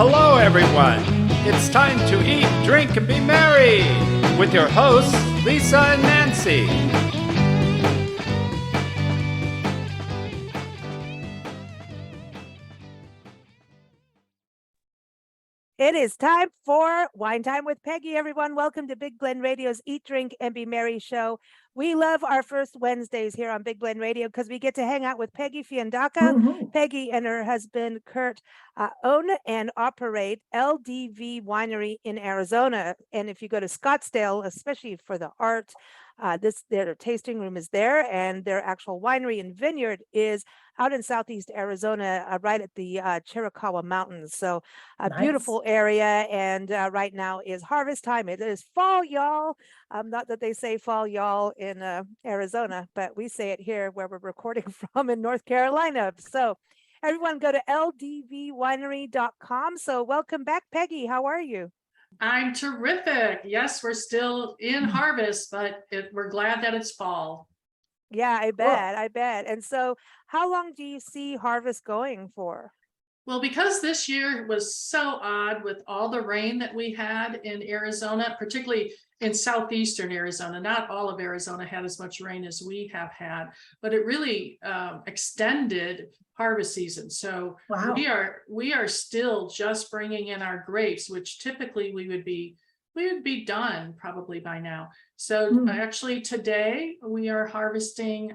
Hello, everyone. It's time to eat, drink, and be merry with your hosts, Lisa and Nancy. It is time for Wine Time with Peggy, everyone. Welcome to Big Blend Radio's Eat, Drink, and Be Merry show. We love our first Wednesdays here on Big Blend Radio because we get to hang out with Peggy-Fiandaca. Peggy and her husband, Curt, own and operate LDV Winery in Arizona. And if you go to Scottsdale, especially for the art, their tasting room is there, and their actual winery and vineyard is out in southeast Arizona, right at the Chiricahua Mountains. So a beautiful area, and right now is harvest time. It is fall, y'all. Not that they say fall, y'all, in Arizona, but we say it here where we're recording from in North Carolina. So everyone go to ldvwinery.com. So welcome back, Peggy. How are you? I'm terrific. Yes, we're still in harvest, but we're glad that it's fall. Yeah, I bet. And so how long do you see harvest going for? Well, because this year was so odd with all the rain that we had in Arizona, particularly in southeastern Arizona. Not all of Arizona had as much rain as we have had, but it really extended harvest season. So we are still just bringing in our grapes, which typically we would be done probably by now. So actually today we are harvesting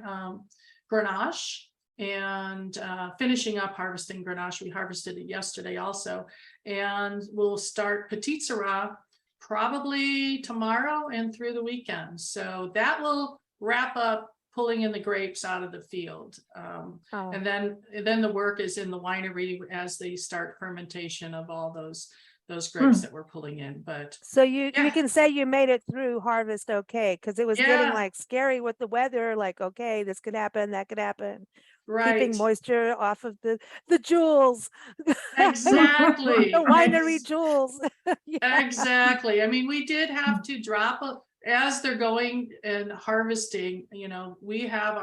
Grenache and finishing up harvesting Grenache. We harvested it yesterday also, and we'll start Petit Syrah probably tomorrow and through the weekend. So that will wrap up pulling in the grapes out of the field. And then the work is in the winery as they start fermentation of all those grapes that we're pulling in. But so you can say you made it through harvest okay, because it was getting like scary with the weather, like, okay, this could happen, that could happen. Keeping moisture off of the jewels. Exactly. The winery jewels. Exactly. I mean, we did have to drop as they're going and harvesting, we have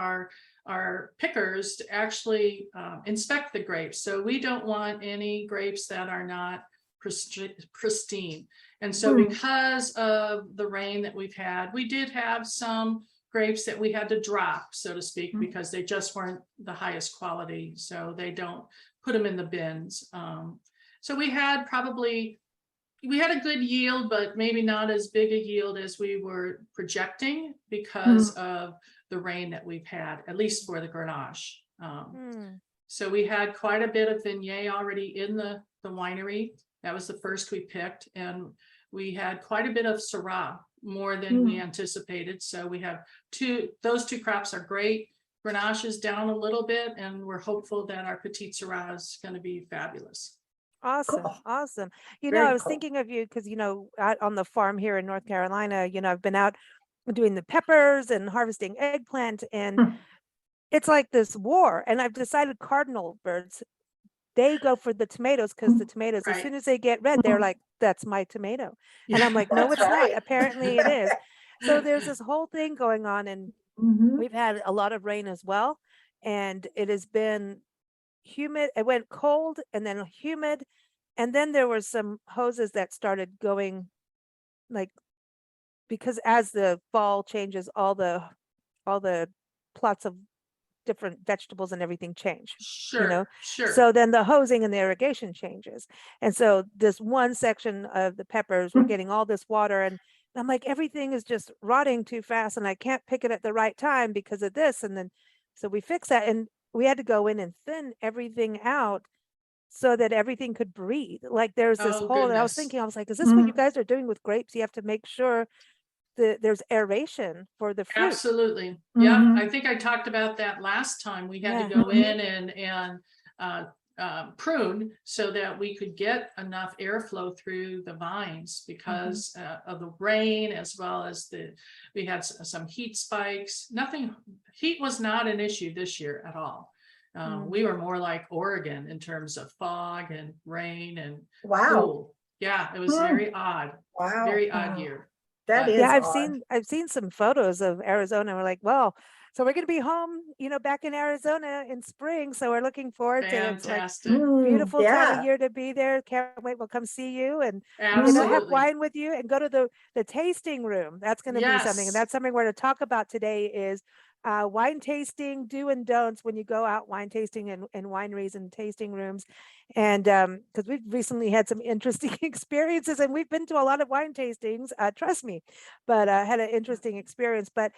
our pickers to actually inspect the grapes. So we don't want any grapes that are not pristine. And so because of the rain that we've had, we did have some grapes that we had to drop, so to speak, because they just weren't the highest quality. So they don't put them in the bins. So we had a good yield, but maybe not as big a yield as we were projecting because of the rain that we've had, at least for the Grenache. So we had quite a bit of Viognier already in the winery. That was the first we picked, and we had quite a bit of Syrah, more than we anticipated. So we have those two crops are great. Grenache is down a little bit, and we're hopeful that our Petit Syrah is going to be fabulous. Awesome. Awesome. I was thinking of you because, out on the farm here in North Carolina, I've been out doing the peppers and harvesting eggplant, and it's like this war. And I've decided cardinal birds, they go for the tomatoes because the tomatoes, as soon as they get red, they're like, that's my tomato. And I'm like, no, it's not. Apparently it is. So there's this whole thing going on, and we've had a lot of rain as well. And it has been humid. It went cold and then humid. And then there were some hoses that started going, like, because as the fall changes, all the plots of different vegetables and everything change. Sure. So then the hosing and the irrigation changes. And so this one section of the peppers, we're getting all this water, and I'm like, everything is just rotting too fast, and I can't pick it at the right time because of this. And then, so we fixed that, and we had to go in and thin everything out so that everything could breathe. Like there's this hole, and I was like, is this what you guys are doing with grapes? You have to make sure there's aeration for the fruit. Absolutely. Yeah, I think I talked about that last time. We had to go in and prune so that we could get enough airflow through the vines because of the rain, as well as we had some heat spikes. Heat was not an issue this year at all. We were more like Oregon in terms of fog and rain and cool. Yeah, it was very odd. Very odd year. That But- is Yeah, odd. I've seen some photos of Arizona. We're like, well, so we're gonna be home, back in Arizona in spring. So we're looking forward to it. It's like Fantastic. beautiful time Yeah. of year to be there. Can't wait. We'll come see you and have Absolutely. wine with you and go to the tasting room. That's going to be something, and Yes. that's something we're to talk about today is wine tasting, do and don'ts when you go out wine tasting in wineries and tasting rooms. And because we've recently had some interesting experiences, and we've been to a lot of wine tastings, trust me, but had an interesting experience. But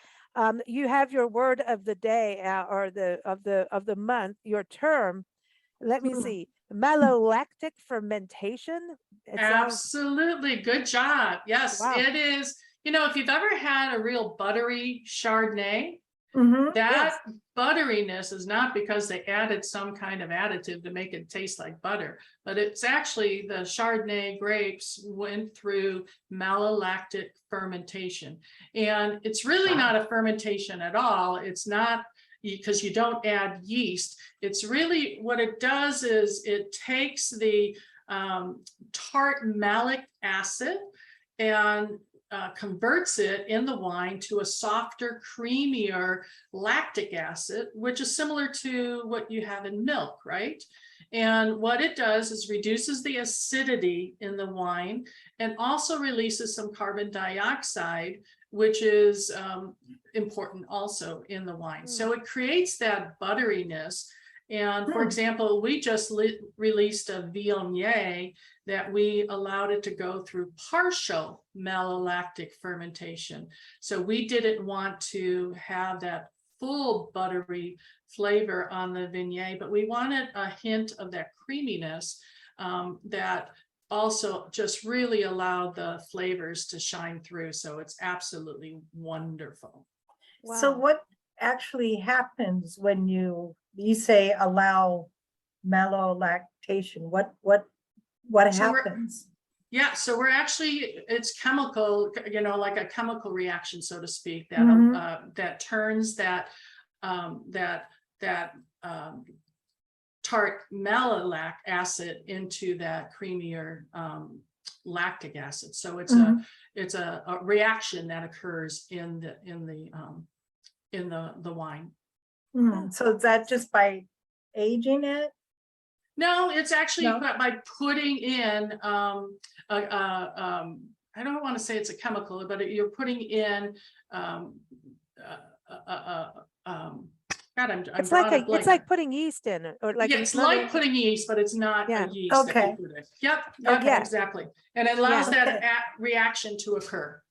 you have your word of the day or of the month, your term. Let me see. Malolactic fermentation. It sounds Absolutely. Good job. Yes, Wow. it is. If you've ever had a real buttery Chardonnay, Mhm. that butteriness is not because they added some kind of additive to make it taste like butter, but it's actually the Chardonnay grapes went through malolactic fermentation. And it's really not a fermentation at all. It's not because you don't add yeast. It's really what it does is it takes the tart malic acid and converts it in the wine to a softer, creamier lactic acid, which is similar to what you have in milk, right? And what it does is reduces the acidity in the wine and also releases some carbon dioxide, which is important also in the wine. So it creates that butteriness. And for example, we just released a Viognier that we allowed it to go through partial malolactic fermentation. So we didn't want to have that full buttery flavor on the Viognier, but we wanted a hint of that creaminess that also just really allowed the flavors to shine through. So it's absolutely wonderful. So wow. what actually happens when you say allow malolactation? What So we're- happens? Yeah, so we're actually, it's chemical, like a chemical reaction, so to speak, that Mhm. that turns that tart malolac acid into that creamier lactic acid. So it's Mhm. a reaction that occurs in the wine. So is that just by aging it? No, it's actually No? by putting in I don't want to say it's a chemical, but you're putting in God, I'm It's drawing like a blank. it's like putting yeast in it, or like Yeah, it's another- like putting yeast, but it's not Yeah. a yeast that you Okay. put in. Yep, Yeah. exactly. And it allows Yeah. that Okay. reaction to occur.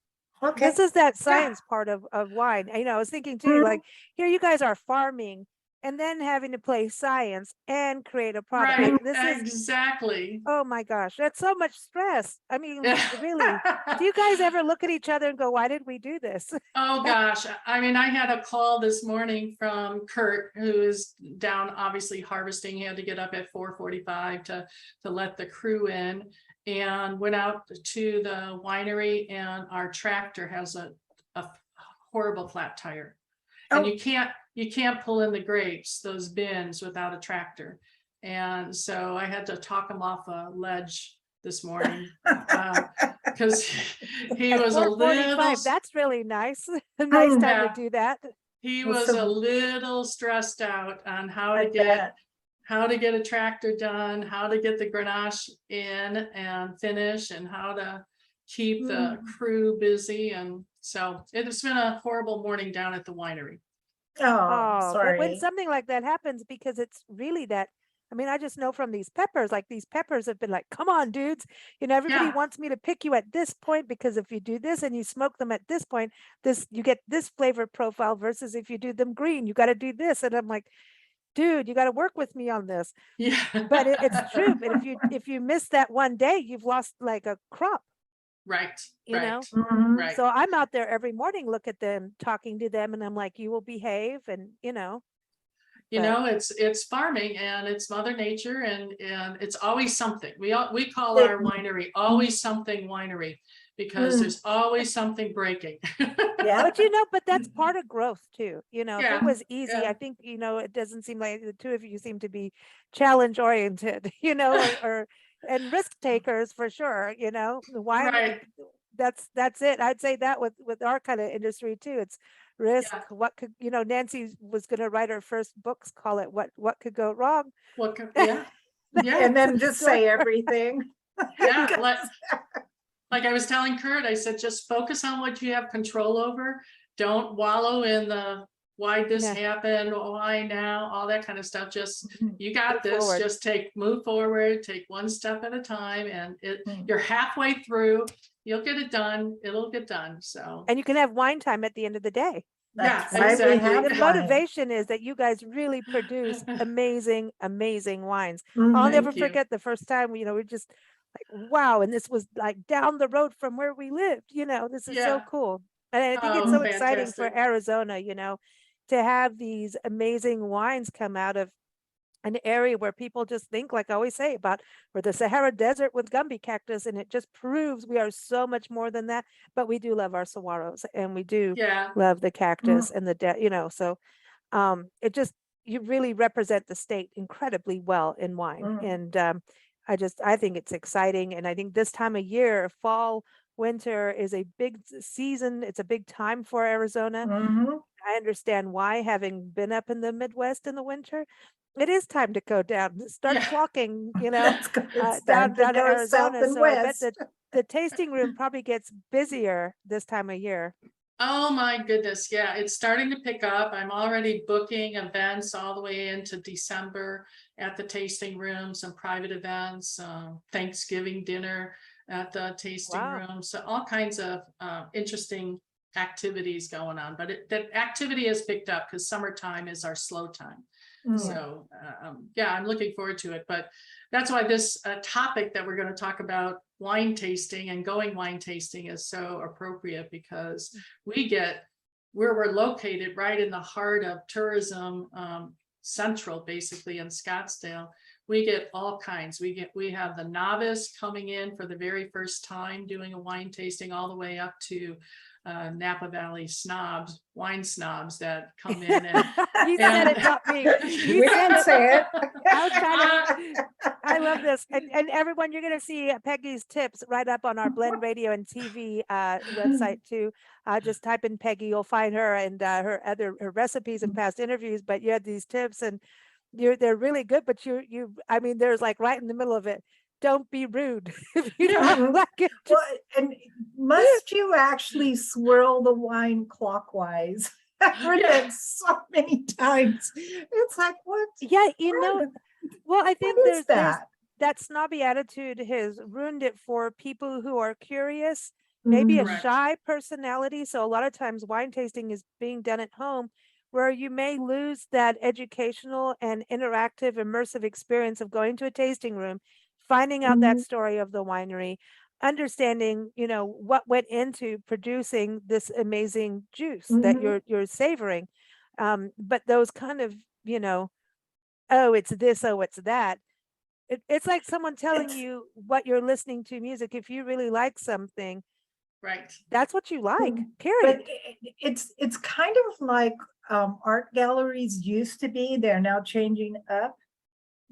Okay. This is that science part of wine. I was thinking too, Mhm. like here you guys are farming and then having to play science and create a product. Right, Like this is, exactly. oh my gosh, that's so much stress. I mean, really, do you guys ever look at each other and go, why did we do this? Oh gosh, I mean, I had a call this morning from Curt, who is down obviously harvesting. He had to get up at 4:45 to let the crew in, and went out to the winery, and our tractor has a horrible flat tire. And Oh. you can't pull in the grapes, those bins, without a tractor. And so I had to talk him off a ledge this morning because he At was a 4:45, little, that's really nice. A nice time Yeah. to do that. he Well, was so- a little stressed out on how I to get bet. a tractor done, how to get the Grenache in and finish, and how to keep the crew busy. And so it's been a horrible morning down at the winery. Oh, But when sorry. something like that happens, because it's really that, I mean, I just know from these peppers, like these peppers have been like, come on, dudes, everybody Yeah. wants me to pick you at this point, because if you do this and you smoke them at this point, you get this flavor profile, versus if you do them green, you got to do this. And I'm like, dude, you got to work with me on this. Yeah. But it's true. But if you miss that one day, you've lost like a crop. Right, You know? Mhm. right. So I'm out there every morning, look at them, talking to them, and I'm like, you will behave, and but- It's farming, and it's Mother Nature, and it's always something. We call It- our winery Always Something Winery, because there's always something breaking. Yeah. but that's part of growth too. If Yeah, it was easy, yeah. I think, it doesn't seem like the two of you seem to be challenge oriented, or and risk takers for sure, the wine, Right. that's it. I'd say that with our kind of industry too. It's risk. Yeah. What could, Nancy was going to write her first books, call it what could go wrong. Yeah. Yeah. And then just say everything. Yeah. Like I was telling Curt, I said, just focus on what you have control over. Don't wallow in the why this happened, why now, all that kind of stuff. Just, you got Move this, forward. just move forward, take one step at a time, and you're halfway through, you'll get it done, it'll get done. So, And you can have wine time at the end of the day. That's yeah, why we exactly. have The wine. motivation is that you guys really produce amazing wines. Mhm. I'll Thank never you. forget the first time, we just like, wow. And this was like down the road from where we lived, this is so Yeah. cool. And I think it's Oh, so exciting for fantastic. Arizona, to have these amazing wines come out of an area where people just think, like I always say, about we're the Sahara Desert with Gumby cactus, and it just proves we are so much more than that. But we do love our saguaros, and we do Yeah. love the cactus and the so it just, you really represent the state incredibly well in wine. And I think it's exciting, and I think this time of year, fall, winter is a big season. It's a big time for Arizona. Mhm. I understand why, having been up in the Midwest in the winter. It is time to go down, start Yeah. flocking, It's down time to to go south Arizona. and So I bet west. the tasting room probably gets busier this time of year. Oh my goodness. Yeah, it's starting to pick up. I'm already booking events all the way into December at the tasting room, some private events, Thanksgiving dinner at the tasting Wow. room. So all kinds of interesting activities going on. But that activity has picked up because summertime is our slow time. So yeah, I'm looking forward to it. But that's why this topic that we're going to talk about, wine tasting and going wine tasting, is so appropriate, because we're located right in the heart of tourism central, basically in Scottsdale. We get all kinds. We have the novice coming in for the very first time doing a wine tasting, all the way up to Napa Valley snobs, wine snobs that come in and You said it, not me. You We said didn't say it. I was trying to. I love this, and everyone, you're going to see Peggy's tips right up on our Blend Radio and TV website too. Just type in Peggy, you'll find her and her recipes and past interviews. But you had these tips, and they're really good. But I mean, there's like right in the middle of it. Don't be rude if you don't like it. Well, and must you actually swirl the wine clockwise? I've heard that so many times. It's like, what? Yeah, What? well, I think What is there's that? that snobby attitude has ruined it for people who are curious, maybe a Correct. shy personality. So a lot of times wine tasting is being done at home, where you may lose that educational and interactive, immersive experience of going to a tasting room, finding out that story of the winery, understanding, what went into producing this amazing juice that you're savoring. But those kind of, oh, it's this, oh, it's that. It's like someone telling you what you're listening to music. If you really like something, Right. that's what you like, But period. it's kind of like art galleries used to be. They're now changing up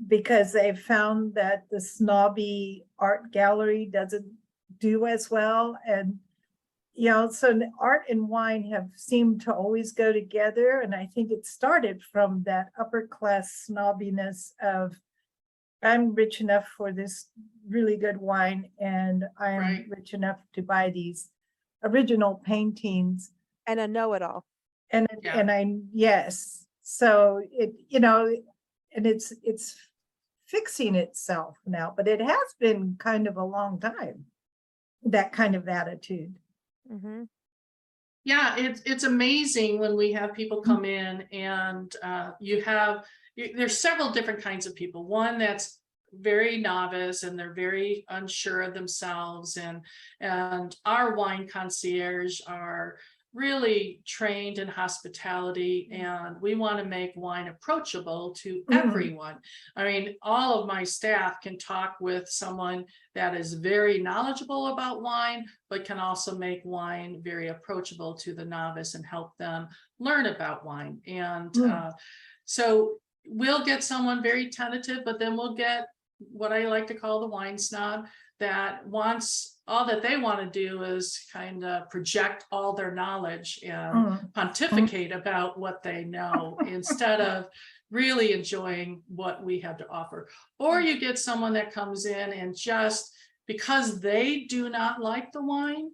because they've found that the snobby art gallery doesn't do as well. And so the art and wine have seemed to always go together. And I think it started from that upper class snobbiness of, I'm rich enough for this really good wine, and I am rich enough to buy these original paintings. And a know-it-all. And yes. So it, and it's fixing itself now, but it has been kind of a long time, that kind of attitude. Yeah, it's amazing when we have people come in and there's several different kinds of people. One that's very novice and they're very unsure of themselves, and our wine concierge are really trained in hospitality, and we want to make wine approachable to everyone. I mean, all of my staff can talk with someone that is very knowledgeable about wine, but can also make wine very approachable to the novice and help them learn about wine. And so we'll get someone very tentative, but then we'll get what I like to call the wine snob that wants, all that they want to do is kind of project all their knowledge and pontificate about what they know instead of really enjoying what we have to offer. Or you get someone that comes in and just because they do not like the wine,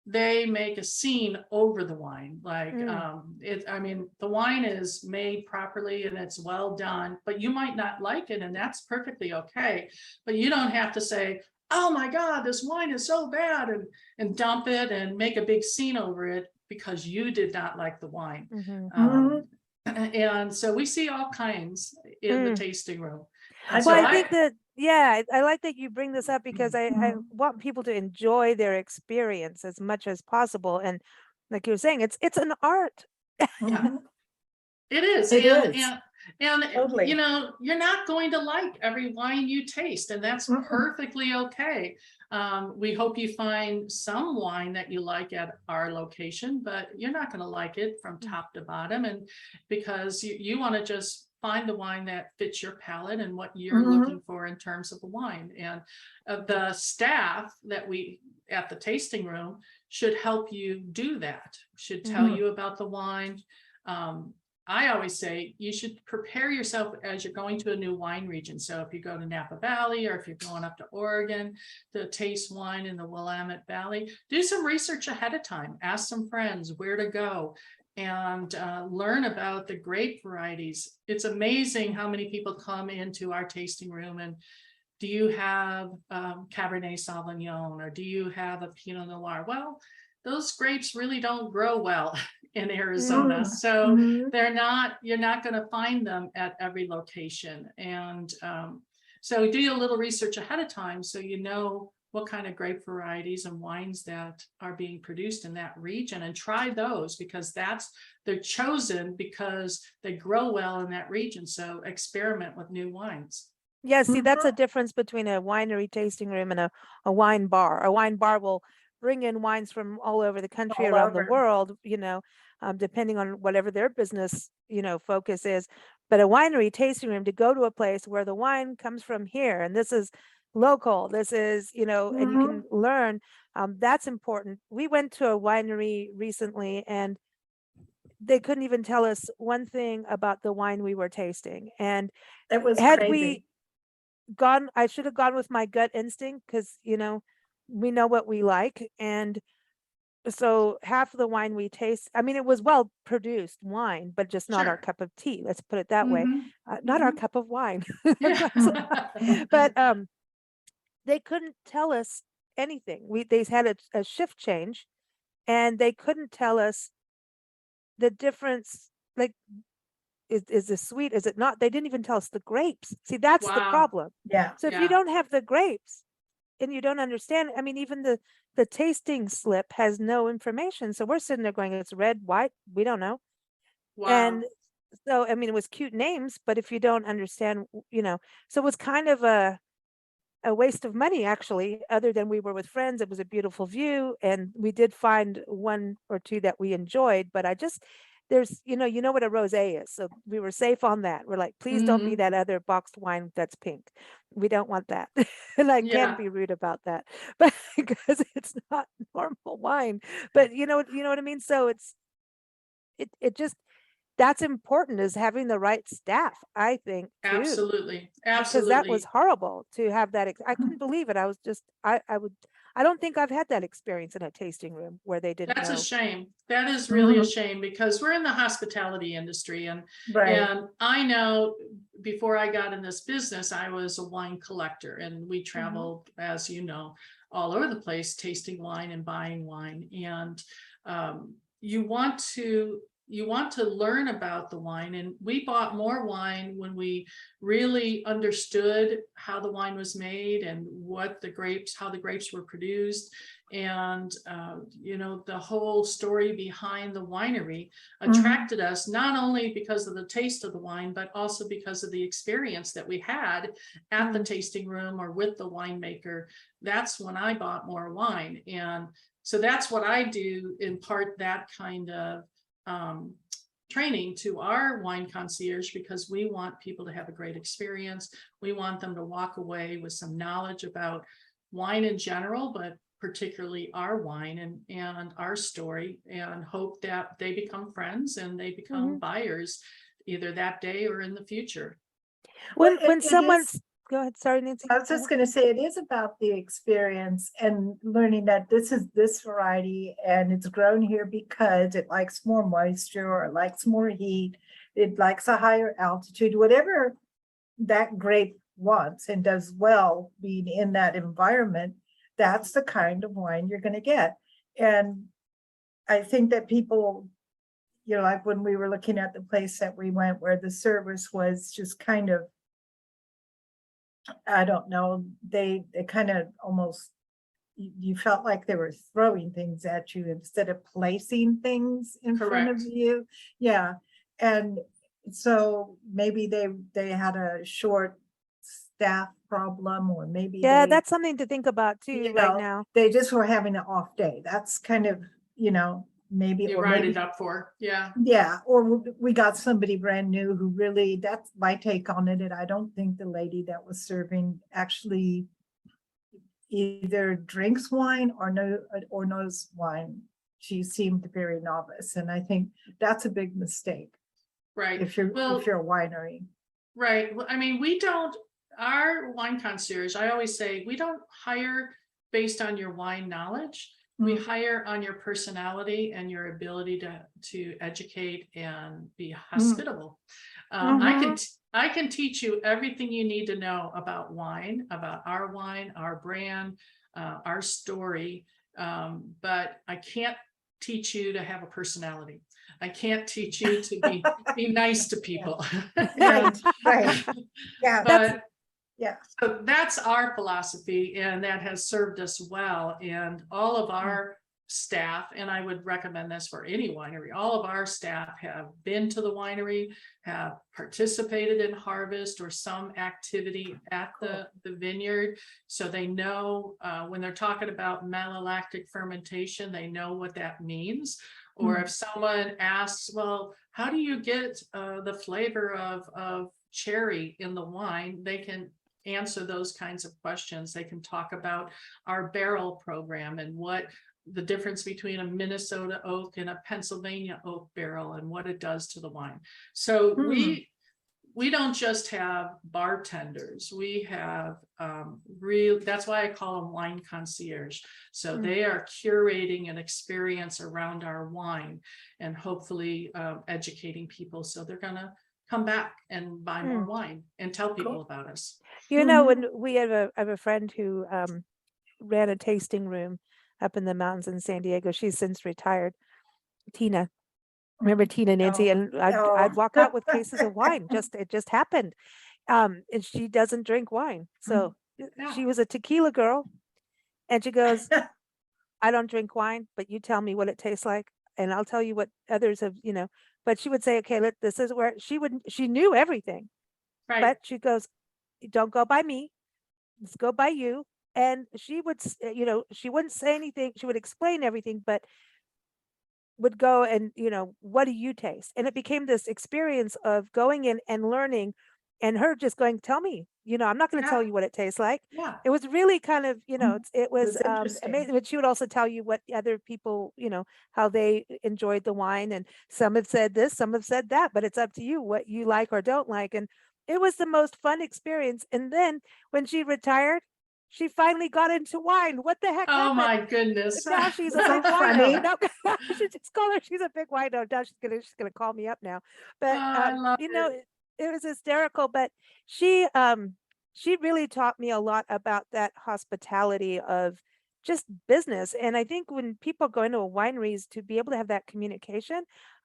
they make a scene over the wine. Like I mean, the wine is made properly and it's well done, but you might not like it, and that's perfectly okay. But you don't have to say, oh my God, this wine is so bad, and dump it and make a big scene over it because you did not like the wine. And so we see all kinds in the tasting room. And Well, so I think that, yeah, I like that you bring this up because I want people to enjoy their experience as much as possible. And like you were saying, it's an art. it is. It is. And Totally. you know, you're not going to like every wine you taste, and that's perfectly okay. We hope you find some wine that you like at our location, but you're not going to like it from top to bottom. And because you want to just find the wine that fits your palate and what you're looking for in terms of the wine. And the staff that we at the tasting room should help you do that, should tell you about the wine. I always say you should prepare yourself as you're going to a new wine region. So if you go to Napa Valley, or if you're going up to Oregon to taste wine in the Willamette Valley, do some research ahead of time. Ask some friends where to go and learn about the grape varieties. It's amazing how many people come into our tasting room and do you have Cabernet Sauvignon, or do you have a Pinot Noir? Well, those grapes really don't grow well in Arizona. So you're not going to find them at every location. And so do a little research ahead of time so you know what kind of grape varieties and wines that are being produced in that region, and try those because they're chosen because they grow well in that region. So experiment with new wines. Yeah, see, that's a difference between a winery tasting room and a wine bar. A wine bar will bring in wines from all over the country, around the world, you know, depending on whatever their business, you know, focus is. But a winery tasting room, to go to a place where the wine comes from here, and this is local, this is, you know, and you can learn, that's important. We went to a winery recently and they couldn't even tell us one thing about the wine we were tasting. And That was had crazy. we gone, I should have gone with my gut instinct, because, you know, we know what we like. And so half of the wine we taste, I mean, it was well produced wine, but just not our cup of tea. Let's put it that way. Not our cup of wine. But they couldn't tell us anything. They had a shift change, and they couldn't tell us the difference. Like, is this sweet? Is it not? They didn't even tell us the grapes. See, that's the problem. Yeah. So if you don't have the grapes and you don't understand, I mean, even the tasting slip has no information. So we're sitting there going, it's red, white, we don't know. And so, I mean, it was cute names, but if you don't understand, you know, so it was kind of a waste of money, actually, other than we were with friends. It was a beautiful view, and we did find one or two that we enjoyed, but there's, you know what a rosé is. So we were safe on that. We're like, please don't be that other boxed wine that's pink. We don't want that. And I can't be rude about that, but because it's not normal wine. But you know what I mean? So it just, that's important, is having the right staff, I think, too. Absolutely. Because that was horrible to have that. I couldn't believe it. I was just, I don't think I've had that experience in a tasting room where they didn't know. That's a shame. That is really a shame, because we're in the hospitality industry, and I know before I got in this business, I was a wine collector, and we traveled, as you know, all over the place, tasting wine and buying wine. And you want to learn about the wine. And we bought more wine when we really understood how the wine was made and how the grapes were produced. And, you know, the whole story behind the winery attracted us, not only because of the taste of the wine, but also because of the experience that we had at the tasting room or with the winemaker. That's when I bought more wine. And so that's what I do, impart that kind of training to our wine concierge, because we want people to have a great experience. We want them to walk away with some knowledge about wine in general, but particularly our wine and our story, and hope that they become friends and they become buyers either that day or in the future. When Well, it someone's is- go ahead, sorry, Nancy. I was just going to say, it is about the experience and learning that this is this variety and it's grown here because it likes more moisture or it likes more heat. It likes a higher altitude, whatever that grape wants and does well being in that environment. That's the kind of wine you're going to get. And I think that people, you know, like when we were looking at the place that we went where the service was just kind of, I don't know, they kind of almost, you felt like they were throwing things at you instead of placing things in front of Correct. you. Yeah. And so maybe they had a short staff problem, or maybe Yeah, they, that's something to think about too you right know, now. they just were having an off day. That's kind of, you know, maybe, You or write maybe, it up for, yeah. yeah, or we got somebody brand new who really, that's my take on it. And I don't think the lady that was serving actually either drinks wine or knows wine. She seemed very novice. And I think that's a big mistake Right. if you're Well, a winery. right. Well, I mean, our wine concierge, I always say, we don't hire based on your wine knowledge. We hire on your personality and your ability to educate and be hospitable. I can teach you everything you need to know about wine, about our wine, our brand, our story. But I can't teach you to have a personality. I can't teach you to be nice to people. Right, right. Yeah, But yeah. so that's our philosophy, and that has served us well. And all of our staff, and I would recommend this for any winery, all of our staff have been to the winery, have participated in harvest or some activity at the vineyard. So they know when they're talking about malolactic fermentation, they know what that means. Or if someone asks, well, how do you get the flavor of cherry in the wine, they can answer those kinds of questions. They can talk about our barrel program and what the difference between a Minnesota oak and a Pennsylvania oak barrel and what it does to the wine. So we don't just have bartenders, we have that's why I call them wine concierge. So they are curating an experience around our wine and hopefully educating people, so they're gonna come back and buy more wine and tell people about us. You know, when we have I have a friend who ran a tasting room up in the mountains in San Diego. She's since retired. Tina. Remember Tina, Nancy? And I'd walk out with cases of wine. It just happened. And she doesn't drink wine. So she was a tequila girl. And she goes, I don't drink wine, but you tell me what it tastes like. And I'll tell you what others have, you know. But she would say, okay, this is where she knew everything. Right. But she goes, don't go by me. Let's go by you. And she would, you know, she wouldn't say anything. She would explain everything, but would go and, you know, what do you taste? And it became this experience of going in and learning, and her just going, tell me, you know, I'm not going to tell you what it tastes like. Yeah. It was really kind of, you know, it was interesting. amazing. But she would also tell you what other people, you know, how they enjoyed the wine. And some have said this, some have said that, but it's up to you what you like or don't like. And it was the most fun experience. And then when she retired, she finally got into wine. What the heck Oh happened? my goodness. Now she's a Is big that funny? wino. No, I should just call her. She's a big wino. Now she's gonna call me up now. But I love you know, it was hysterical. But she really taught me a lot about that hospitality of just business. And I think when people go into a wineries, to be able to have that communication,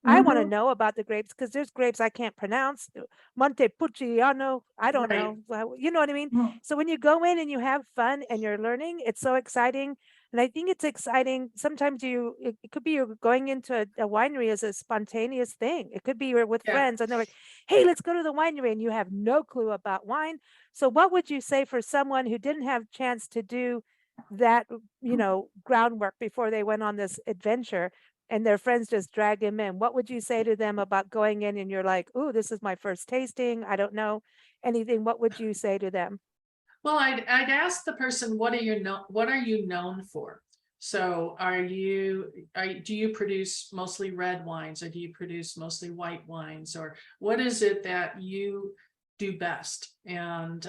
I want to know about the grapes, because there's grapes I can't pronounce. Montepulciano, I don't Right. know. Well, you know what I mean? So when you go in and you have fun and you're learning, it's so exciting. And I think it's exciting. Sometimes it could be you're going into a winery as a spontaneous thing. It could be you're with Yeah. friends and they're like, hey, let's go to the winery, and you have no clue about wine. So what would you say for someone who didn't have a chance to do that, you know, groundwork before they went on this adventure, and their friends just dragged him in? What would you say to them about going in and you're like, oh, this is my first tasting, I don't know anything? What would you say to them? Well, I'd ask the person, what are you known for? So do you produce mostly red wines, or do you produce mostly white wines, or what is it that you do best? And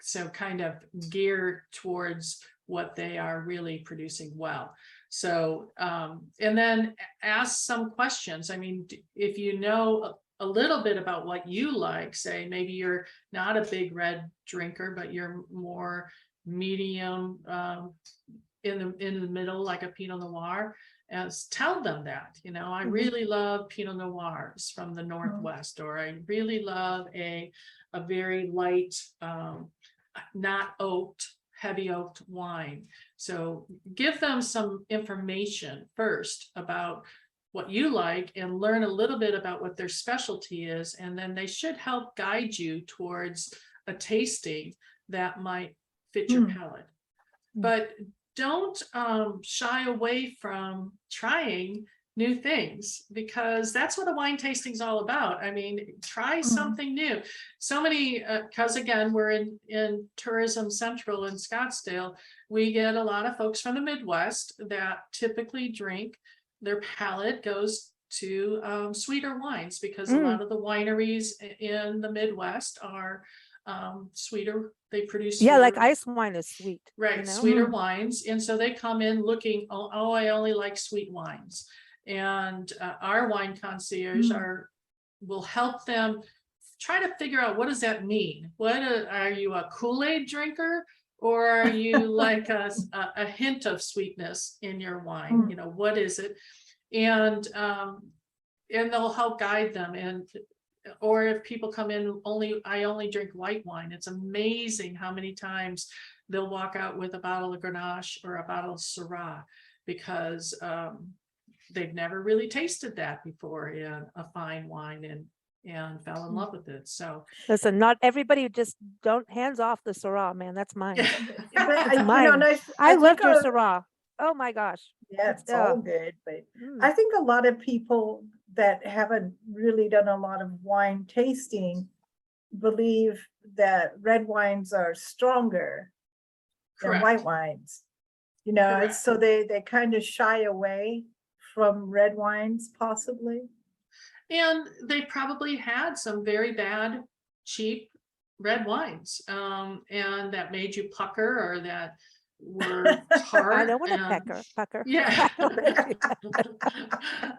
so kind of gear towards what they are really producing well. So and then ask some questions. I mean, if you know a little bit about what you like, say maybe you're not a big red drinker, but you're more medium, in the middle, like a Pinot Noir, as tell them that, I really love Pinot Noirs from the Northwest, or I really love a very light, not oaked, heavy oaked wine. So give them some information first about what you like, and learn a little bit about what their specialty is, and then they should help guide you towards a tasting that might fit your palate. But don't shy away from trying new things, because that's what a wine tasting is all about. I mean, try something new. So many, because again, we're in Tourism Central in Scottsdale, we get a lot of folks from the Midwest that typically drink, their palate goes to sweeter wines, because a lot of the wineries in the Midwest are sweeter. They produce like sweeter, ice wine is sweet, right? Sweeter wines, and so they come in looking, oh, I only like sweet wines. And our wine concierge will help them try to figure out, what does that mean? Are you a Kool-Aid drinker, or are you like a hint of sweetness in your wine? What is it? And they'll help guide them. And or if people come in, I only drink white wine, it's amazing how many times they'll walk out with a bottle of Grenache or a bottle of Syrah, because they've never really tasted that before in a fine wine, and fell in love with it. So listen, not everybody, just don't, hands off the Syrah, man. That's mine. But, It's mine. I loved your Syrah. Oh my gosh. Yeah, it's all good, but I think a lot of people that haven't really done a lot of wine tasting believe that red wines are stronger than white wines. So they kind of shy away from red wines, possibly. And they probably had some very bad, cheap red wines, and that made you pucker, or that were tart. I don't want to pucker. Yeah.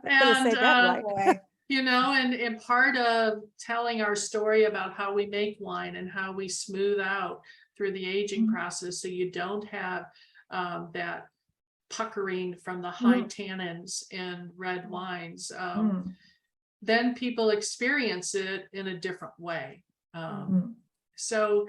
And say that right. And part of telling our story about how we make wine and how we smooth out through the aging process, so you don't have that puckering from the high tannins in red wines, then people experience it in a different way. So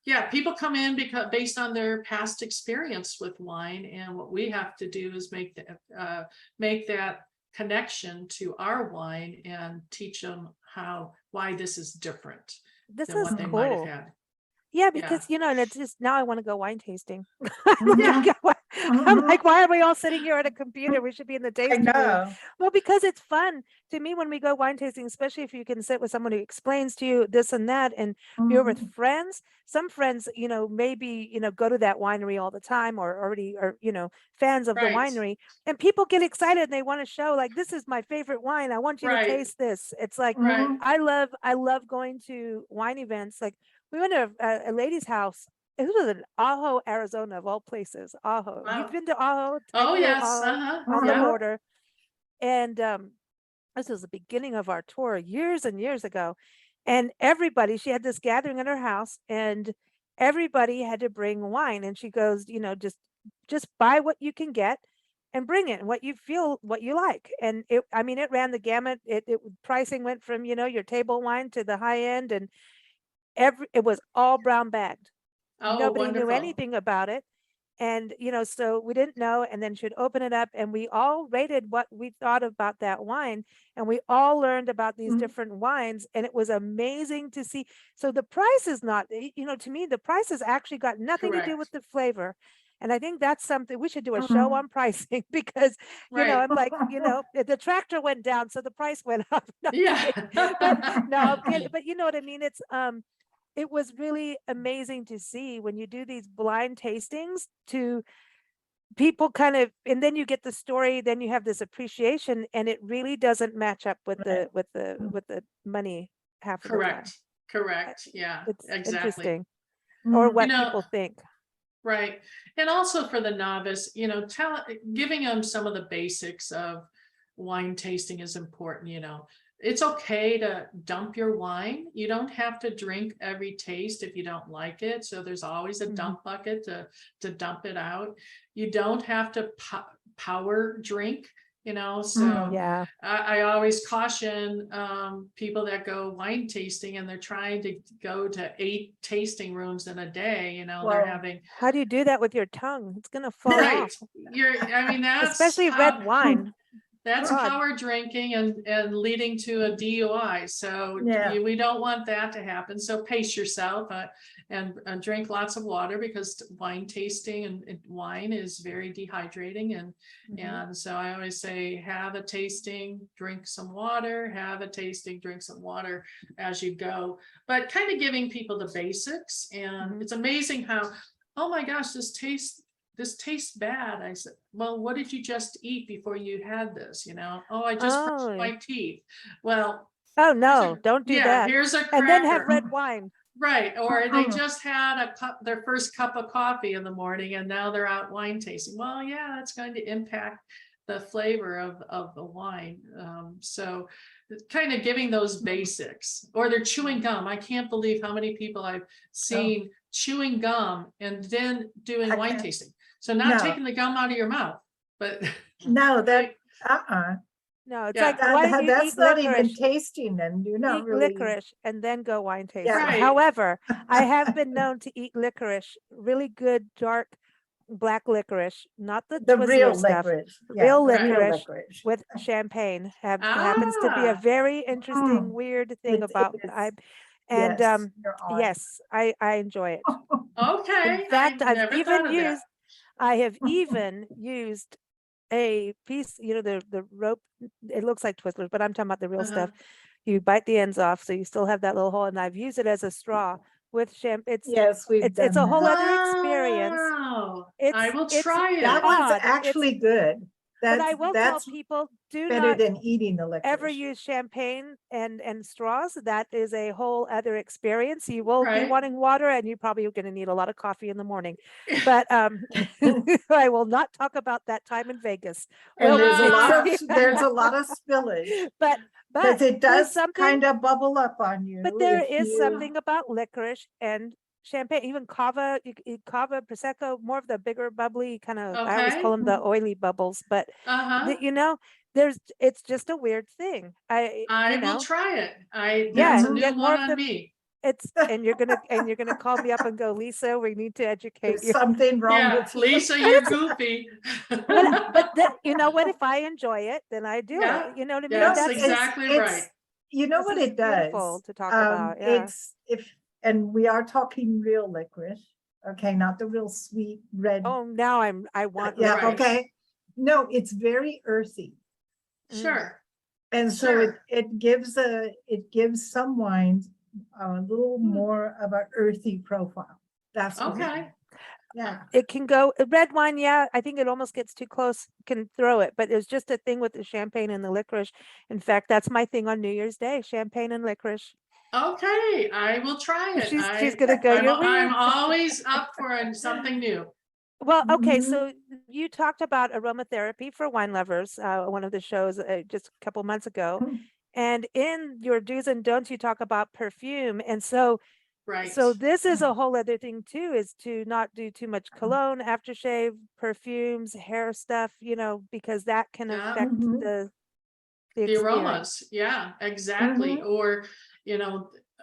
yeah, people come in based on their past experience with wine, and what we have to do is make that connection to our wine and teach them why this is different than what they might have had. Yeah, because and it's just, now I want to go wine tasting. I'm like, why are we all sitting here at a computer? We should be in the tasting room. Well, because it's fun to me when we go wine tasting, especially if you can sit with someone who explains to you this and that, and you're with friends. Some friends, maybe go to that winery all the time, or already are fans of the winery, and people get excited and they want to show, like, this is my favorite wine. I want you to taste this. It's like I love going to wine events. Like, we went to a lady's house. It was in Ajo, Arizona, of all places. Ajo. Wow. You've been to Ajo? Oh, yes. Ajo, on the border. And this was the beginning of our tour years and years ago. And she had this gathering at her house, and everybody had to bring wine. And she goes, just buy what you can get and bring it, and what you feel, what you like. And it ran the gamut. Pricing went from, your table wine to the high end, and it was all brown bagged. Nobody knew anything about it. And, so we didn't know. And then she'd open it up, and we all rated what we thought about that wine. And we all learned about these different wines. And it was amazing to see. So the price is not, to me, the price has actually got nothing to do with the flavor. And I think that's something we should do, a show on pricing, because, I'm like, the tractor went down, so the price went up. No, yeah. but, no, I'm kidding. But you know what I mean? It's, it was really amazing to see when you do these blind tastings to people kind of, and then you get the story, then you have this appreciation, and it really doesn't match up with Right. the money half of the time. Correct. Correct. Yeah, It's exactly. interesting, or Mm. what know, people think. Right. And also for the novice, giving them some of the basics of wine tasting is important. It's okay to dump your wine. You don't have to drink every taste if you don't like it. So there's always a dump bucket to dump it out. You don't have to power drink, so Yeah. I always caution people that go wine tasting and they're trying to go to 8 tasting rooms in a day, they're Well, having. How do you do that with your tongue? It's gonna fall Right. off, That's especially red wine. That's God. power drinking and leading to a DUI. So Yeah. we don't want that to happen. So pace yourself and drink lots of water, because wine tasting and wine is very dehydrating. And so I always say, have a tasting, drink some water, have a tasting, drink some water as you go. But kind of giving people the basics. And it's amazing how, oh my gosh, this tastes bad. I said, well, what did you just eat before you had this? Oh, I just brushed Oh. my teeth. Well, Oh no, don't do that. here's a cracker. And then have red wine. Right. Or they just had their first cup of coffee in the morning and now they're out wine tasting. Well, yeah, that's going to impact the flavor of the wine. So kind of giving those basics. Or they're chewing gum. I can't believe how many people I've seen chewing gum and then doing I wine can't- tasting. So not No. taking the gum out of your mouth, but No, that, No, it's Yeah. like, why do you that's eat not even licorice? tasting, and you're not Eat really. licorice and then go wine tasting. Right. However, I have been known to eat licorice, really good dark black licorice, not the The real Twizzler stuff, licorice. real the licorice licorice. with champagne. Happens to be a Ah. very interesting, weird thing It about is. and Yes, you're on. yes, I enjoy it. Okay. In fact, I never thought of that. I have even used a piece, the rope, it looks like Twizzlers, but I'm talking about the real stuff. You bite the ends off, so you still have that little hole, and I've used it as a straw with champagne. Yes, we've done It's a whole that. other experience. Wow. It's I will it's try it. That one's odd. actually good. But I will tell That's people, do better not than eating the licorice. ever use champagne and straws. That is a whole other experience. You will be Right. wanting water, and you probably are going to need a lot of coffee in the morning. But I will not talk about that time in Vegas. And Well, there's a lot of spillage, but because it there's does something, kind of bubble up on you. but there if is you- something about licorice and champagne, even cava, cava, prosecco, more of the bigger bubbly kind of. I always call them the oily bubbles, but it's just a weird thing. I will try it. Yeah, That's a new get more one of on the- me. and you're gonna call me up and go, Lisa, we need to educate There's you. something wrong Yeah, with you. Lisa, you're goofy. But you know what? If I enjoy it, then I do Yeah, it. You know what I mean? that's That's exactly right. You know this what is it does? beautiful to talk about. Yeah. And we are talking real licorice, okay, not the real sweet red. Oh, now I want. Yeah, Right. okay. No, it's very earthy. Sure. And so Sure. it gives some wines a little more of an earthy profile. That's what it Okay. is. Yeah. It can go red wine. Yeah, I think it almost gets too close. Can throw it, but there's just a thing with the champagne and the licorice. In fact, that's my thing on New Year's Day: champagne and licorice. Okay, I will try it. She's gonna go. You're I'm weird. always up for something new. Well, okay, Mhm. so you talked about aromatherapy for wine lovers, one of the shows just a couple months ago. Mhm. And in your do's and don'ts, you talk about perfume. And so Right. this is a whole other thing too, is to not do too much cologne, aftershave, perfumes, hair stuff, because that can Yeah. affect Mhm. the The experience. aromas. Yeah, exactly. Mhm. Or,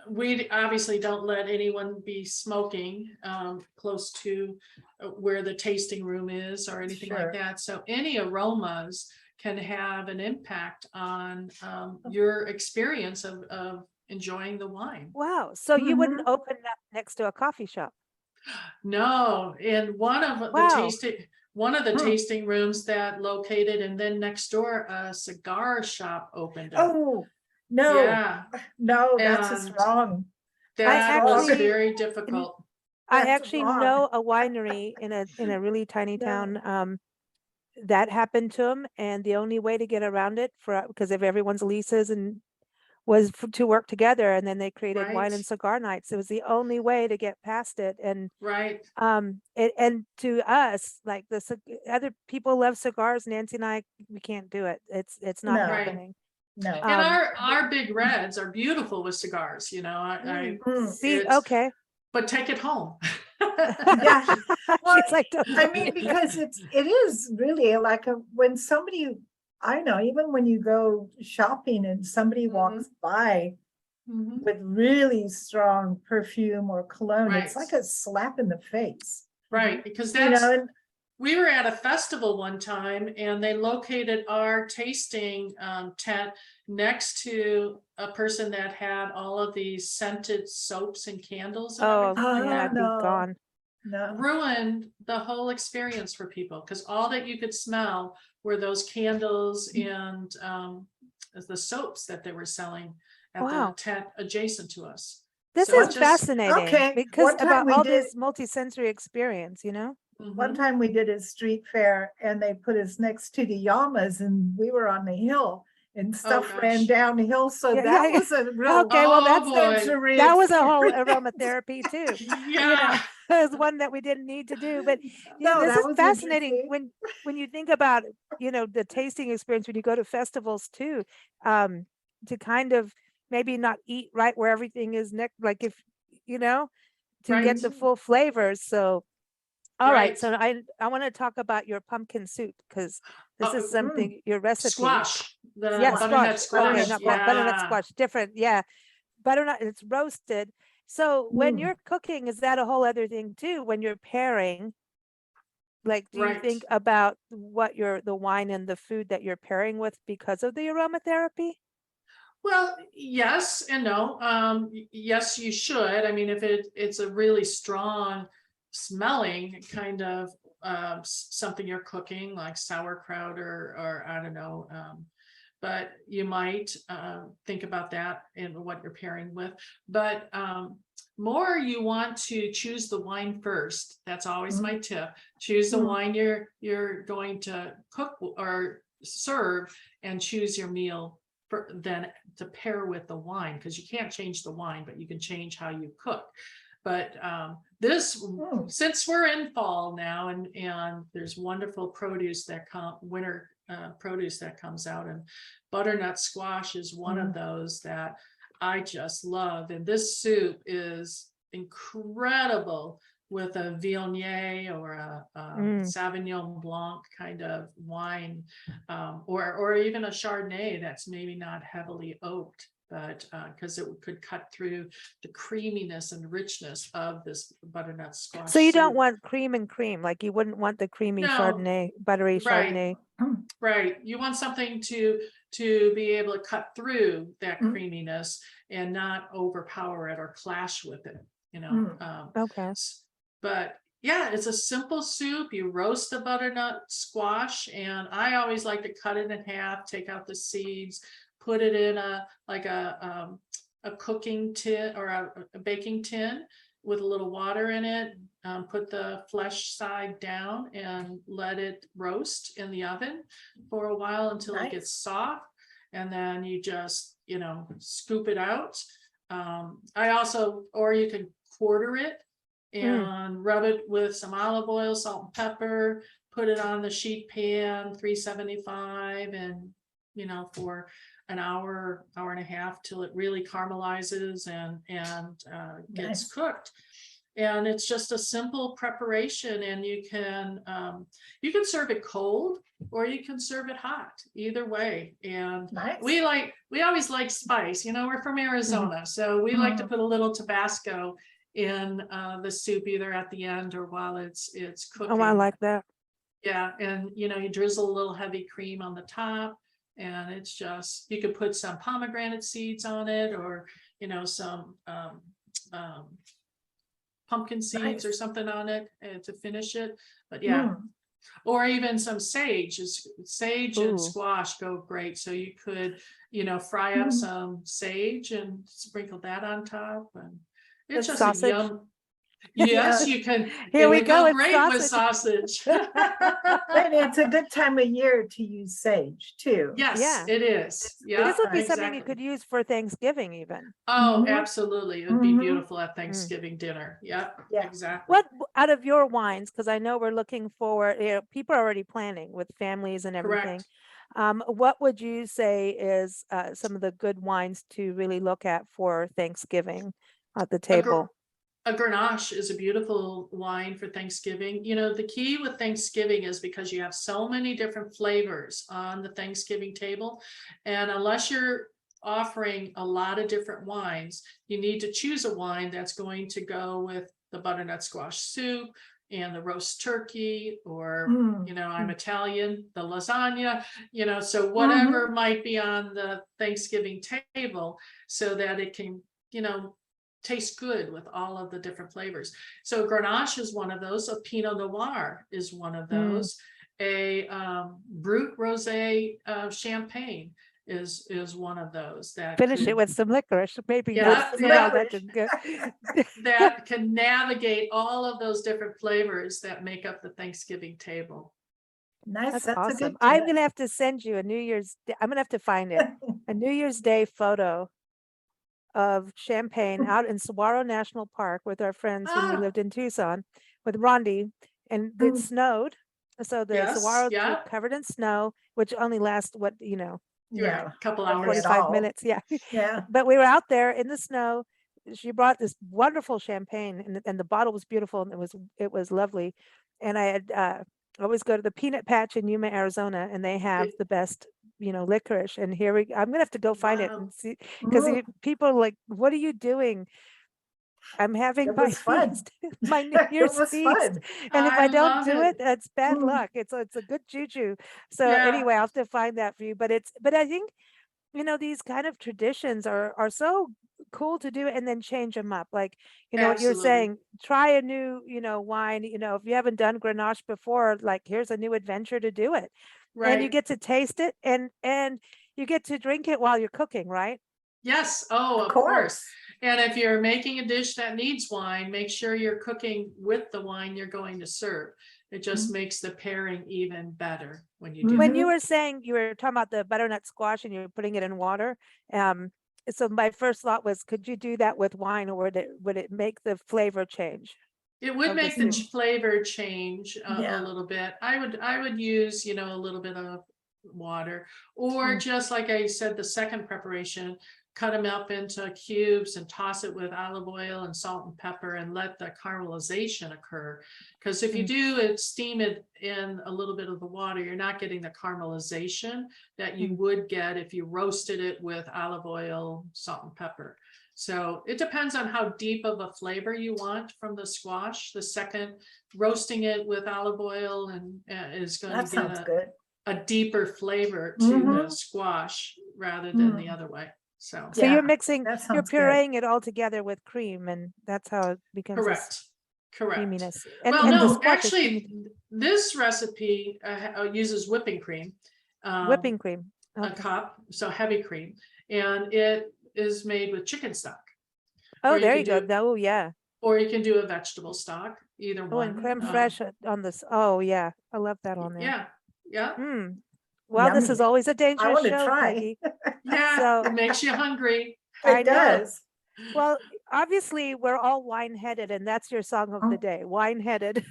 we obviously don't let anyone be smoking close to where the tasting room is or anything Sure. like that. So any aromas can have an impact on your experience of enjoying the wine. Wow. So you wouldn't Mhm. open it up next to a coffee shop. No, in one of the Wow. tasting rooms that located, and then next door a cigar shop opened up. Oh, no, Yeah. no, that's just And- wrong. That was actually- very difficult. I That's actually wrong. know a winery in a really tiny No. town. That happened to them, and the only way to get around it because of everyone's leases and was to work together, and then they created wine Right. and cigar nights. It was the only way to get past it, and Right. and to us, like other people love cigars. Nancy and I, we can't do it. It's not No. Right. happening. No. And Um, our big reds are beautiful with cigars, you know, See, it's- okay. but take it home. Yeah. Well, She's like, "Don't I do mean, it." because it is really like when somebody, I know, even when you go shopping and somebody walks by Mhm. with really strong perfume or cologne, it's Right. like a slap in the face. Right, because You that's, know, and we were at a festival one time and they located our tasting tent next to a person that had all of these scented soaps and candles and Oh, everything like yeah, that. I'd be no. gone. no. Ruined the whole experience for people because all that you could smell were those candles and the soaps that they were selling at Wow. the tent adjacent to us. This So it is just- fascinating Okay, because one time about we all did- this multisensory experience, you know? One Mhm. time we did a street fair and they put us next to the Yamas and we were on the hill and stuff ran gosh. downhill. So Yeah, that yeah. was a real Okay, well, Oh, that's boy. sensory that was a whole experience. aromatherapy too. Yeah. It was one that we didn't need to do, but No, this that is was fascinating interesting. when you think about, the tasting experience when you go to festivals too, to kind of maybe not eat right where everything is next, like if, to get the Right. full flavors. So, all right. Right. So I want to talk about your pumpkin soup because this Oh, is something, your recipe. Squash, the Yeah, butternut squash. Okay, squash. not Yeah. butternut squash. Different. Yeah. Butternut, it's roasted. So when Mm. you're cooking, is that a whole other thing too? When you're pairing, like, do you Right. think about what the wine and the food that you're pairing with because of the aromatherapy? Well, yes and no. Yes, you should. I mean, if it's a really strong smelling kind of something you're cooking, like sauerkraut or I don't know, but you might think about that in what you're pairing with. But more you want to choose the wine first. That's always my tip. Choose the wine you're going to cook or serve, and choose your meal then to pair with the wine, because you can't change the wine, but you can change how you cook. But since we're in fall now and there's wonderful produce that winter produce that comes out, and butternut squash is one of those that I just love. And this soup is incredible with a Viognier or a Sauvignon Blanc kind of wine, or even a Chardonnay that's maybe not heavily oaked, but because it could cut through the creaminess and richness of this butternut squash. So you don't soup. want cream and cream, like you wouldn't want the creamy No. Chardonnay, buttery Right. Chardonnay. Right. You want something to be able to cut through that creaminess and not overpower it or clash with it, Okay. But yeah, it's a simple soup. You roast the butternut squash, and I always like to cut it in half, take out the seeds, put it in a cooking tin or a baking tin with a little water in it, put the flesh side down and let it roast in the oven for a while until it gets soft. And then you just, scoop it out. Or you can quarter it and rub it with some olive oil, salt and pepper, put it on the sheet pan, 375, and, for an hour and a half till it really caramelizes and gets cooked. And it's just a simple preparation, and you can serve it cold or you can serve it hot, either way. And we always like spice, we're from Arizona, so we like to put a little Tabasco in the soup, either at the end or while it's cooking. Oh, I like that. Yeah, and you drizzle a little heavy cream on the top, and it's just, you could put some pomegranate seeds on it, or some pumpkin seeds or something on it to finish it. But yeah, or even some sage. Sage and squash go great, so you could fry up some sage and sprinkle that on top. And It's With just a sausage? yum. Yes, you can. Here It we would go, go it's great with sausage. sausage. And it's a good time of year to use sage too. Yes, Yeah. it is. Yeah, This would be something you exactly. could use for Thanksgiving even. Oh, Mhm. absolutely. It would be Mhm. beautiful at Thanksgiving dinner. Yep, Yeah. exactly. What out of your wines, because I know we're looking forward, people are already planning with families and everything. Correct. What would you say is some of the good wines to really look at for Thanksgiving at the A, gr- table? a Grenache is a beautiful wine for Thanksgiving. You know, the key with Thanksgiving is because you have so many different flavors on the Thanksgiving table. And unless you're offering a lot of different wines, you need to choose a wine that's going to go with the butternut squash soup and the roast turkey, or, Mm. you know, I'm Italian, the lasagna, you know, so whatever might be on the Thanksgiving table so that it can, you know, taste good with all of the different flavors. So Grenache is one of those. A Pinot Noir is one of those. A Brut Rosé Champagne is one of those that Finish could, it with some licorice, maybe Yeah, not. yeah. Well, that didn't go. that can navigate all of those different flavors that make up the Thanksgiving table. Nice. That's That's a awesome. good I'm tip. gonna have to send you a New Year's. I'm gonna have to find it. A New Year's Day photo of champagne out in Saguaro National Park with our friends when we Ah. lived in Tucson with Rondi, and it Mm. snowed. So the Yes, saguaros were yeah. covered in snow, which only lasts what, Yeah. A couple hardly hours. at 45 all. minutes. Yeah. Yeah. But we were out there in the snow. She brought this wonderful champagne, and the bottle was beautiful, and it was lovely. And I had always go to the Peanut Patch in Yuma, Arizona, and they have the best, licorice. And here I'm gonna have to go find it Wow. and see, because Mm. people are like, what are you doing? I'm having It my was fun. feast, my New It Year's was feast. fun. And if I I don't love do it. it, that's bad Mm. luck. It's a good juju. So Yeah. anyway, I'll have to find that for you. But I think, these kind of traditions are so cool to do and then change them up. Like, what you're Absolutely. saying, try a new, wine, if you haven't done Grenache before, like here's a new adventure to do it. And you Right. get to taste it and you get to drink it while you're cooking, right? Yes. Oh, Of of course. course. And if you're making a dish that needs wine, make sure you're cooking with the wine you're going to serve. It just makes the pairing even better when you do When that. you were saying you were talking about the butternut squash and you were putting it in water, so my first thought was, could you do that with wine, or would it make the flavor change? It would of the make the soup? flavor change a Yeah. little bit. I would use, a little bit of water, or just like I said, the second preparation, cut them up into cubes and toss it with olive oil and salt and pepper and let the caramelization occur. Because if you do it, steam it in a little bit of the water, you're not getting the caramelization that you would get if you roasted it with olive oil, salt and pepper. So it depends on how deep of a flavor you want from the squash. The second, roasting it with olive oil and is going That to get sounds good. a deeper flavor to the squash rather than the other way. So So you're Yeah, mixing, that you're sounds good. pureeing it all together with cream, and that's how it becomes this correct. creaminess. And Well, the no, squash is actually, this recipe uses whipping cream. whipping cream. A Okay. cup, so heavy cream, and it is made with chicken stock. Oh, Or there can you go. do- Oh, yeah. Or you can do a vegetable stock, either Oh, and one. creme fraiche on this. Oh, yeah. I love that on there. Yeah. Well, this is Yummy. always a I dangerous want to show, try. Peggy. Yeah, So- it makes you hungry. I It know. does. Well, obviously, we're all wine-headed, and that's your song of the Oh. day, wine-headed.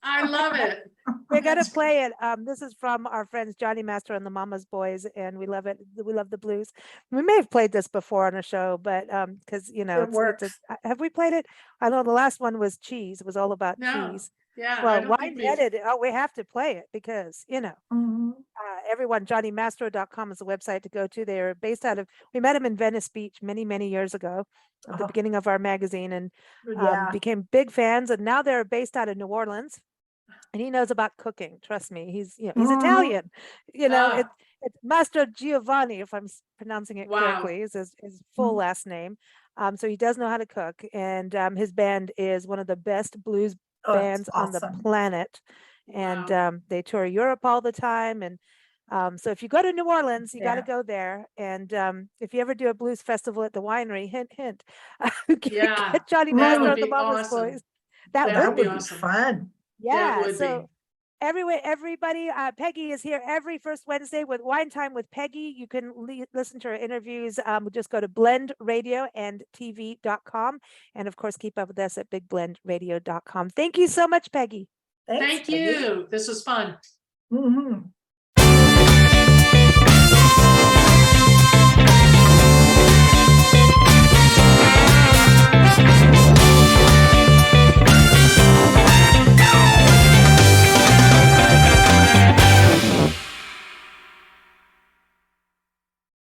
I love it. We got to That's- play it. This is from our friends Johnny Master and the Mama's Boys, and we love it. We love the blues. We may have played this before on a show, but because works. have we played it? I know the last one was cheese. It was all about No, cheese. yeah, I Well, don't think wine-headed. Oh, we have to play it because Mhm. everyone, johnnymastro.com is the website to go to. They're based out of, we met him in Venice Beach many, many years ago at the Oh. beginning of our magazine, and Yeah. became big fans. And now they're based out of New Orleans, and he knows about cooking. Trust me, he's he's Mhm. Italian. Ah. It's Mastro Giovanni, if I'm pronouncing it Wow. correctly, is his full Mhm. last name. So he does know how to cook, and his band is one of the best blues Oh, it's bands on the awesome. planet. And Wow. they tour Europe all the time, and So if you go to New Orleans, you got to Yeah. go there. And if you ever do a blues festival at the winery, hint, hint, Yeah, get Johnny that Master would and the be Mama's awesome. Boys. That That would would be be. awesome. Fun. Yeah. would So be. everybody, Peggy is here every first Wednesday with Wine Time with Peggy. You can listen to her interviews. Just go to blendradioandtv.com. And of course, keep up with us at bigblendradio.com. Thank you so much, Peggy. Thanks, Thank Peggy. you. This was fun. Mhm.